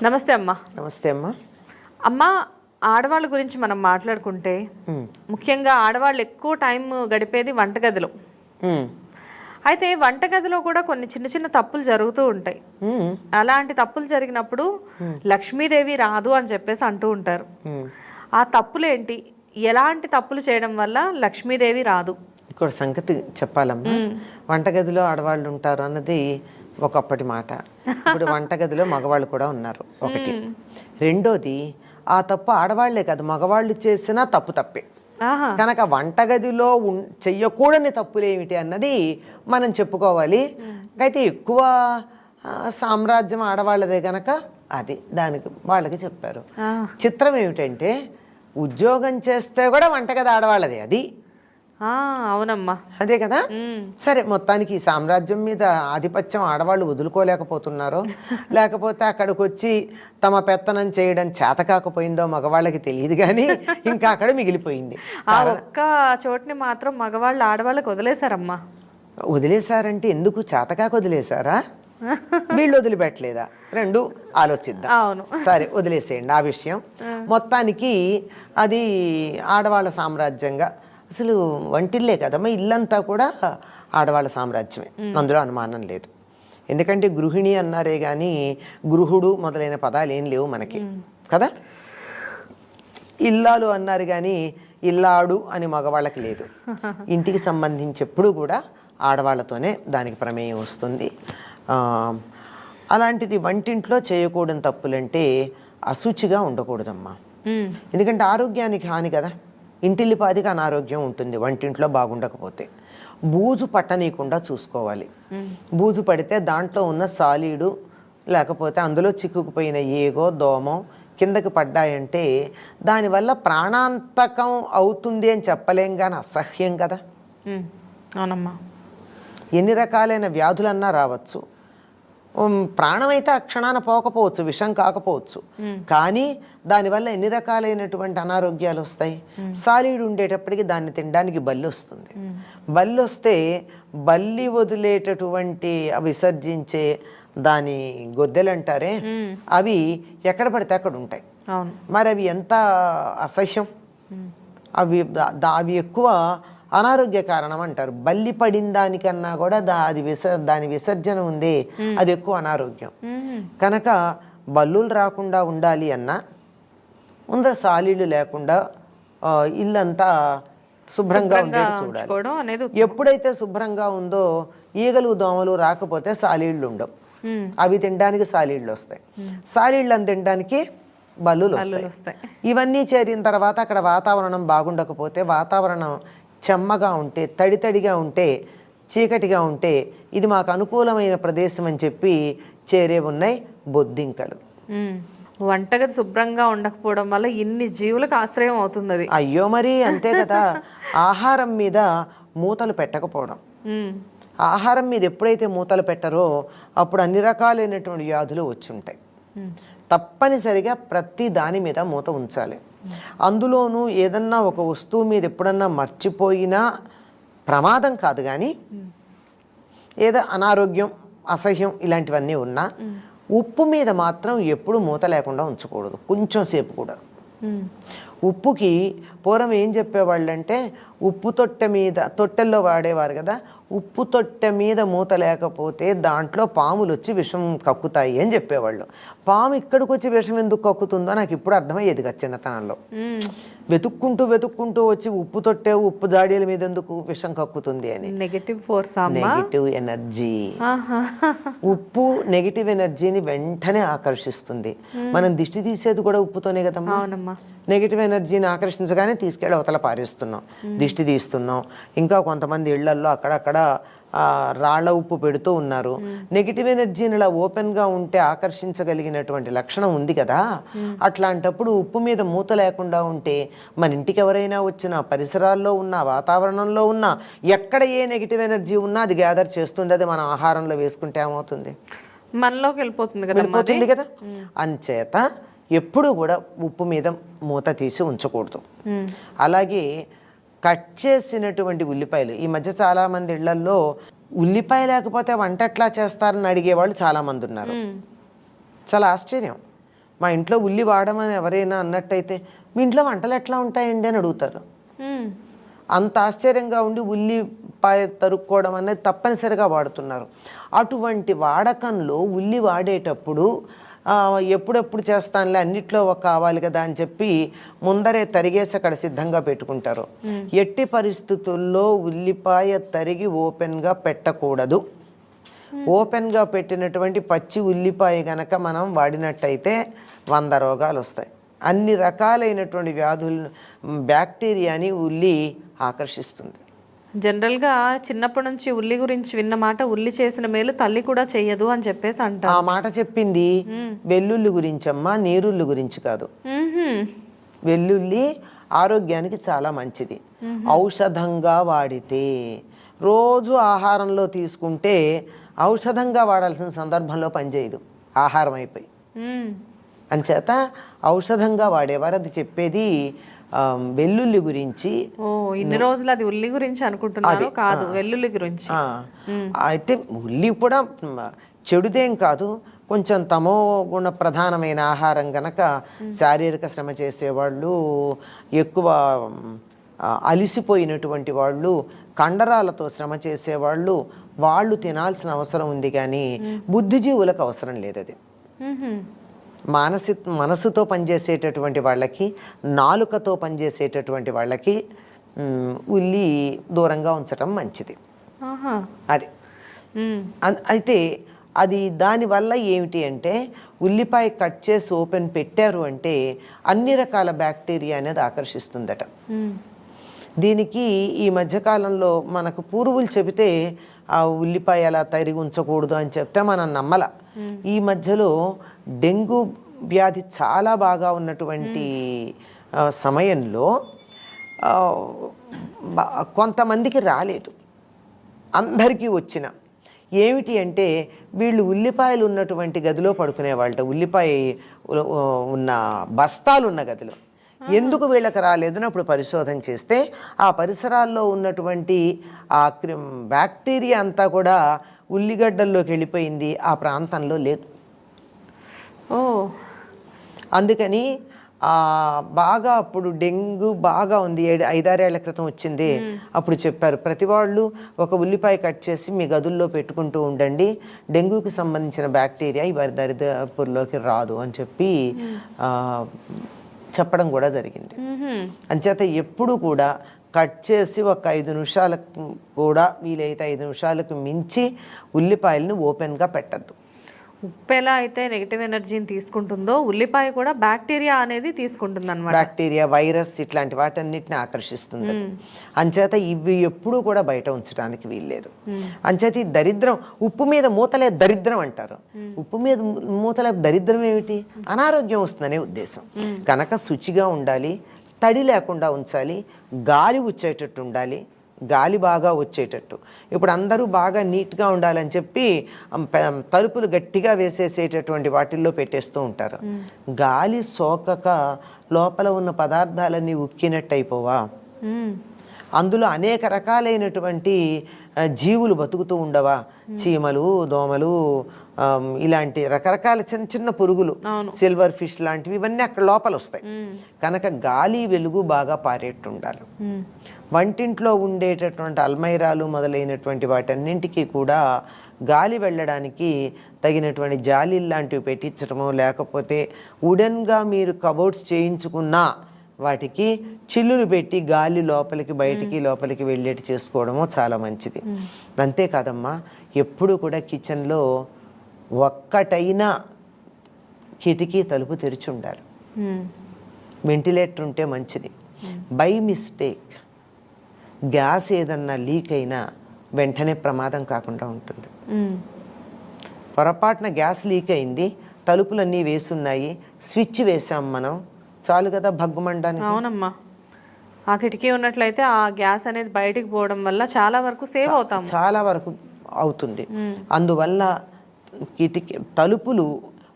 నమస్తే అమ్మా. నమస్తే అమ్మా. అమ్మా, ఆడవాళ్ళ గురించి మనం మాట్లాడుకుంటే ముఖ్యంగా ఆడవాళ్ళు ఎక్కువ టైం గడిపేది వంటగదిలో. అయితే వంటగదిలో కూడా కొన్ని చిన్న చిన్న తప్పులు జరుగుతూ ఉంటాయి. అలాంటి తప్పులు జరిగినప్పుడు లక్ష్మీదేవి రాదు అని చెప్పేసి అంటూ ఉంటారు. ఆ తప్పులేంటి? ఎలాంటి తప్పులు చేయడం వల్ల లక్ష్మీదేవి రాదు? ఇక్కడ సంగతి చెప్పాలమ్మా. వంటగదిలో ఆడవాళ్ళు ఉంటారు అన్నది ఒకప్పటి మాట. ఇప్పుడు వంటగదిలో మగవాళ్ళు కూడా ఉన్నారు, ఒకటి. రెండోది, ఆ తప్పు ఆడవాళ్లే కాదు మగవాళ్ళు చేసినా తప్పే. కనుక వంటగదిలో చెయ్యకూడని తప్పులు ఏమిటి అన్నది మనం చెప్పుకోవాలి. అయితే ఎక్కువ సామ్రాజ్యం ఆడవాళ్ళదే కనుక అది దానికి వాళ్ళకి చెప్పారు. చిత్రం ఏమిటంటే ఉద్యోగం చేస్తే కూడా వంటగది ఆడవాళ్ళదే. అది అవునమ్మా, అదే కదా. సరే, మొత్తానికి ఈ సామ్రాజ్యం మీద ఆధిపత్యం ఆడవాళ్ళు వదులుకోలేకపోతున్నారో లేకపోతే అక్కడికి వచ్చి తమ పెత్తనం చేయడం చేత కాకపోయిందో మగవాళ్ళకి తెలియదు, కానీ ఇంకా అక్కడ మిగిలిపోయింది. ఆ ఒక్క చోటుని మాత్రం మగవాళ్ళు ఆడవాళ్ళకి వదిలేశారమ్మా. వదిలేశారంటే ఎందుకు? చేతకాక వదిలేశారా, వీళ్ళు వదిలిపెట్టలేదా? రెండు ఆలోచిద్దాం. అవును, సరే వదిలేసేయండి ఆ విషయం. మొత్తానికి అది ఆడవాళ్ళ సామ్రాజ్యంగా, అసలు వంటిల్లే కదమ్మా, ఇల్లంతా కూడా ఆడవాళ్ళ సామ్రాజ్యమే, అందులో అనుమానం లేదు. ఎందుకంటే గృహిణి అన్నారే కానీ గృహుడు మొదలైన పదాలు ఏం లేవు మనకి కదా. ఇల్లాలు అన్నారు కానీ ఇల్లాడు అని మగవాళ్ళకి లేదు. ఇంటికి సంబంధించి ఎప్పుడు కూడా ఆడవాళ్ళతోనే దానికి ప్రమేయం వస్తుంది. అలాంటిది వంటింట్లో చేయకూడని తప్పులంటే అశుచిగా ఉండకూడదమ్మా. ఎందుకంటే ఆరోగ్యానికి హాని కదా. ఇంటిల్లిపాదికి అనారోగ్యం ఉంటుంది వంటింట్లో బాగుండకపోతే. బూజు పట్టనీయకుండా చూసుకోవాలి. బూజు పడితే దాంట్లో ఉన్న సాలీడు లేకపోతే అందులో చిక్కుకుపోయిన ఏగో దోమో కిందకి పడ్డాయంటే దానివల్ల ప్రాణాంతకం అవుతుంది అని చెప్పలేం, కానీ అసహ్యం కదా. అవునమ్మా, ఎన్ని రకాలైన వ్యాధులన్నా రావచ్చు. ప్రాణమైతే ఆ క్షణాన పోకపోవచ్చు, విషం కాకపోవచ్చు, కానీ దానివల్ల ఎన్ని రకాలైనటువంటి అనారోగ్యాలు వస్తాయి. సాలీడు ఉండేటప్పటికి దాన్ని తినడానికి బల్లి వస్తుంది. బల్లి వస్తే బల్లి వదిలేటటువంటి విసర్జించే దాని గొద్దెలు అంటారే, అవి ఎక్కడ పడితే అక్కడ ఉంటాయి. మరి అవి ఎంత అసహ్యం. అవి ఎక్కువ అనారోగ్య కారణం అంటారు. బల్లి పడిన దానికన్నా కూడా దాని విసర్జన ఉంది, అది ఎక్కువ అనారోగ్యం. కనుక బల్లులు రాకుండా ఉండాలి అన్నా ముందర సాలీళ్ళు లేకుండా ఇల్లంతా శుభ్రంగా ఉండేది చూడాలి. ఎప్పుడైతే శుభ్రంగా ఉందో ఈగలు దోమలు రాకపోతే సాలీళ్ళు ఉండవు. అవి తినడానికి సాలీళ్ళు వస్తాయి, సాలీళ్ళని తినడానికి బల్లులు వస్తాయి. ఇవన్నీ చేరిన తర్వాత అక్కడ వాతావరణం బాగుండకపోతే, వాతావరణం చెమ్మగా ఉంటే, తడితడిగా ఉంటే, చీకటిగా ఉంటే ఇది మాకు అనుకూలమైన ప్రదేశం అని చెప్పి చేరే ఉన్నాయి బొద్దింకలు. వంటగది శుభ్రంగా ఉండకపోవడం వల్ల ఇన్ని జీవులకు ఆశ్రయం అవుతుంది అది. అయ్యో మరి అంతే కదా. ఆహారం మీద మూతలు పెట్టకపోవడం. ఆహారం మీద ఎప్పుడైతే మూతలు పెట్టరో అప్పుడు అన్ని రకాలైనటువంటి వ్యాధులు వచ్చి ఉంటాయి. తప్పనిసరిగా ప్రతి దాని మీద మూత ఉంచాలి. అందులోనూ ఏదన్నా ఒక వస్తువు మీద ఎప్పుడన్నా మర్చిపోయినా ప్రమాదం కాదు, కానీ ఏదో అనారోగ్యం అసహ్యం ఇలాంటివన్నీ ఉన్నా ఉప్పు మీద మాత్రం ఎప్పుడు మూత లేకుండా ఉంచకూడదు, కొంచెం సేపు కూడా. ఉప్పుకి పూర్వం ఏం చెప్పేవాళ్ళంటే ఉప్పు తొట్టెల్లో వాడేవారు కదా, ఉప్పు తొట్టె మీద మూత లేకపోతే దాంట్లో పాములు వచ్చి విషం కక్కుతాయి అని చెప్పేవాళ్ళు. పాము ఇక్కడికి వచ్చి విషం ఎందుకు కక్కుతుందో నాకు ఇప్పుడు అర్థమయ్యేది కదా చిన్నతనంలో. వెతుక్కుంటూ వచ్చి ఉప్పు తొట్టె ఉప్పు జాడీల మీద ఎందుకు విషం కక్కుతుంది అని. Negative energy. ఉప్పు నెగిటివ్ ఎనర్జీని వెంటనే ఆకర్షిస్తుంది. మనం దిష్టి తీసేది కూడా ఉప్పుతోనే కదమ్మా. నెగిటివ్ ఎనర్జీని ఆకర్షించగానే తీసుకెళ్ళి అవతల పారేస్తున్నాం, దిష్టి తీస్తున్నాం. ఇంకా కొంతమంది ఇళ్లల్లో అక్కడక్కడ రాళ్ల ఉప్పు పెడుతూ ఉన్నారు. నెగిటివ్ ఎనర్జీని ఇలా ఓపెన్గా ఉంటే ఆకర్షించగలిగినటువంటి లక్షణం ఉంది కదా. అట్లాంటప్పుడు ఉప్పు మీద మూత లేకుండా ఉంటే మన ఇంటికి ఎవరైనా వచ్చినా, పరిసరాల్లో ఉన్న వాతావరణంలో ఉన్న ఎక్కడ ఏ నెగిటివ్ ఎనర్జీ ఉన్నా అది గ్యాదర్ చేస్తుంది. అది మనం ఆహారంలో వేసుకుంటే ఏమవుతుంది, మనలోకి వెళ్ళిపోతుంది కదా. అంచేత ఎప్పుడు కూడా ఉప్పు మీద మూత తీసి ఉంచకూడదు. అలాగే కట్ చేసినటువంటి ఉల్లిపాయలు, ఈ మధ్య చాలామంది ఇళ్లల్లో ఉల్లిపాయ లేకపోతే వంట ఎట్లా చేస్తారని అడిగేవాళ్ళు చాలామంది ఉన్నారు. చాలా ఆశ్చర్యం. మా ఇంట్లో ఉల్లి వాడమని ఎవరైనా అన్నట్టయితే మీ ఇంట్లో వంటలు ఎట్లా ఉంటాయండి అని అడుగుతారు. అంత ఆశ్చర్యంగా ఉండి ఉల్లిపాయ తరుక్కోవడం అనేది తప్పనిసరిగా వాడుతున్నారు. అటువంటి వాడకంలో ఉల్లి వాడేటప్పుడు ఎప్పుడెప్పుడు చేస్తానులే అన్నిట్లో కావాలి కదా అని చెప్పి ముందరే తరిగేసి అక్కడ సిద్ధంగా పెట్టుకుంటారు. ఎట్టి పరిస్థితుల్లో ఉల్లిపాయ తరిగి ఓపెన్గా పెట్టకూడదు. ఓపెన్గా పెట్టినటువంటి పచ్చి ఉల్లిపాయ గనక మనం వాడినట్టయితే 100 రోగాలు వస్తాయి. అన్ని రకాలైనటువంటి వ్యాధులు, బ్యాక్టీరియాని ఉల్లి ఆకర్షిస్తుంది. జనరల్గా చిన్నప్పటి నుంచి ఉల్లి గురించి విన్న మాట, ఉల్లి చేసిన మేలు తల్లి కూడా చెయ్యదు అని చెప్పేసి అంటారు. ఆ మాట చెప్పింది వెల్లుల్లి గురించి అమ్మా, నీరుల్లి గురించి కాదు. వెల్లుల్లి ఆరోగ్యానికి చాలా మంచిది. ఔషధంగా వాడితే, రోజు ఆహారంలో తీసుకుంటే ఔషధంగా వాడాల్సిన సందర్భంలో పనిచేయదు, ఆహారం అయిపోయి. అంచేత ఔషధంగా వాడేవారు. అది చెప్పేది వెల్లుల్లి గురించి. ఇన్ని రోజులు అది ఉల్లి గురించి అనుకుంటున్నాను, కాదు వెల్లుల్లి గురించి. అయితే ఉల్లి కూడా చెడుదేం కాదు, కొంచెం తమో గుణ ప్రధానమైన ఆహారం గనక శారీరక శ్రమ చేసేవాళ్ళు, ఎక్కువ అలిసిపోయినటువంటి వాళ్ళు, కండరాలతో శ్రమ చేసేవాళ్ళు, వాళ్ళు తినాల్సిన అవసరం ఉంది. కానీ బుద్ధిజీవులకు అవసరం లేదు అది. మనసుతో పనిచేసేటటువంటి వాళ్ళకి, నాలుకతో పనిచేసేటటువంటి వాళ్ళకి ఉల్లి దూరంగా ఉంచటం మంచిది. అది అయితే అది దానివల్ల ఏమిటి అంటే, ఉల్లిపాయ కట్ చేసి ఓపెన్ పెట్టారు అంటే అన్ని రకాల బ్యాక్టీరియా అనేది ఆకర్షిస్తుందట. దీనికి ఈ మధ్యకాలంలో మనకు పూర్వులు చెబితే ఆ ఉల్లిపాయ అలా తరిగి ఉంచకూడదు అని చెప్తే మనం నమ్మల. ఈ మధ్యలో డెంగ్యూ వ్యాధి చాలా బాగా ఉన్నటువంటి సమయంలో కొంతమందికి రాలేదు, అందరికీ వచ్చిన ఏమిటి అంటే, వీళ్ళు ఉల్లిపాయలు ఉన్నటువంటి గదిలో పడుకునేవాళ్ళట. ఉల్లిపాయ ఉన్న బస్తాలు ఉన్న గదిలో. ఎందుకు వీళ్ళకి రాలేదని అప్పుడు పరిశోధన చేస్తే ఆ పరిసరాల్లో ఉన్నటువంటి ఆ బ్యాక్టీరియా అంతా కూడా ఉల్లిగడ్డల్లోకి వెళ్ళిపోయింది, ఆ ప్రాంతంలో లేదు. అందుకని బాగా అప్పుడు డెంగ్యూ బాగా ఉంది, 5-6 ఏళ్ల క్రితం వచ్చింది. అప్పుడు చెప్పారు, ప్రతి వాళ్ళు ఒక ఉల్లిపాయ కట్ చేసి మీ గదుల్లో పెట్టుకుంటూ ఉండండి, డెంగ్యూకి సంబంధించిన బ్యాక్టీరియా ఈ దరిదాపుల్లోకి రాదు అని చెప్పి చెప్పడం కూడా జరిగింది. అంచేత ఎప్పుడు కూడా కట్ చేసి ఒక 5 నిమిషాలకు కూడా, వీలైతే 5 నిమిషాలకు మించి ఉల్లిపాయలను ఓపెన్గా పెట్టద్దు. ఉప్పు ఎలా అయితే నెగిటివ్ ఎనర్జీని తీసుకుంటుందో, ఉల్లిపాయ కూడా బ్యాక్టీరియా అనేది తీసుకుంటుంది అన్నమాట. బ్యాక్టీరియా, వైరస్ ఇట్లాంటి వాటన్నిటిని ఆకర్షిస్తుంది. అంచేత ఇవి ఎప్పుడూ కూడా బయట ఉంచడానికి వీల్లేదు. అంచేత ఈ దరిద్రం, ఉప్పు మీద మూతలే దరిద్రం అంటారు. ఉప్పు మీద మూతలే దరిద్రం ఏమిటి? అనారోగ్యం వస్తుందనే ఉద్దేశం. కనుక శుచిగా ఉండాలి, తడి లేకుండా ఉంచాలి, గాలి వచ్చేటట్టు ఉండాలి, గాలి బాగా వచ్చేటట్టు. ఇప్పుడు అందరూ బాగా నీట్గా ఉండాలని చెప్పి తలుపులు గట్టిగా వేసేసేటటువంటి వాటిల్లో పెట్టేస్తూ ఉంటారు. గాలి సోకక లోపల ఉన్న పదార్థాలన్నీ ఉక్కినట్టు అయిపోవా? అందులో అనేక రకాలైనటువంటి జీవులు బతుకుతూ ఉండవా? చీమలు, దోమలు, ఇలాంటి రకరకాల చిన్న చిన్న పురుగులు, సిల్వర్ ఫిష్ లాంటివి, ఇవన్నీ అక్కడ లోపల వస్తాయి. కనుక గాలి వెలుగు బాగా పారేట్టు ఉండాలి. వంటింట్లో ఉండేటటువంటి అల్మైరాలు మొదలైనటువంటి వాటన్నింటికి కూడా గాలి వెళ్ళడానికి తగినటువంటి జాలీలు లాంటివి పెట్టించడమో, లేకపోతే వుడెన్గా మీరు కబోర్డ్స్ చేయించుకున్నా వాటికి చిల్లులు పెట్టి గాలి లోపలికి బయటికి లోపలికి వెళ్ళేటి చేసుకోవడమో చాలా మంచిది. అంతేకాదమ్మా, ఎప్పుడు కూడా కిచెన్లో ఒక్కటైనా కిటికీ తలుపు తెరిచి ఉండాలి. వెంటిలేటర్ ఉంటే మంచిది. బై మిస్టేక్ గ్యాస్ ఏదన్నా లీక్ అయినా వెంటనే ప్రమాదం కాకుండా ఉంటుంది. పొరపాటున గ్యాస్ లీక్ అయింది, తలుపులన్నీ వేసున్నాయి, స్విచ్ వేసాం మనం, చాలు కదా భగ్గుమండానికి. అవునమ్మా, ఆ కిటికీ ఉన్నట్లయితే ఆ గ్యాస్ అనేది బయటికి పోవడం వల్ల చాలా వరకు సేవ్ అవుతాం, చాలా వరకు అవుతుంది. అందువల్ల కిటికీ తలుపులు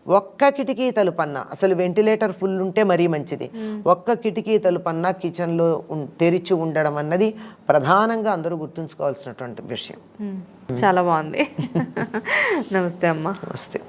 ఒక్క కిటికీ తలుపన్నా, అసలు వెంటిలేటర్ ఫుల్ ఉంటే మరీ మంచిది, ఒక్క కిటికీ తలుపన్నా కిచెన్లో తెరిచి ఉండడం అన్నది ప్రధానంగా అందరూ గుర్తుంచుకోవాల్సినటువంటి విషయం. చాలా బాగుంది. నమస్తే అమ్మా. నమస్తే.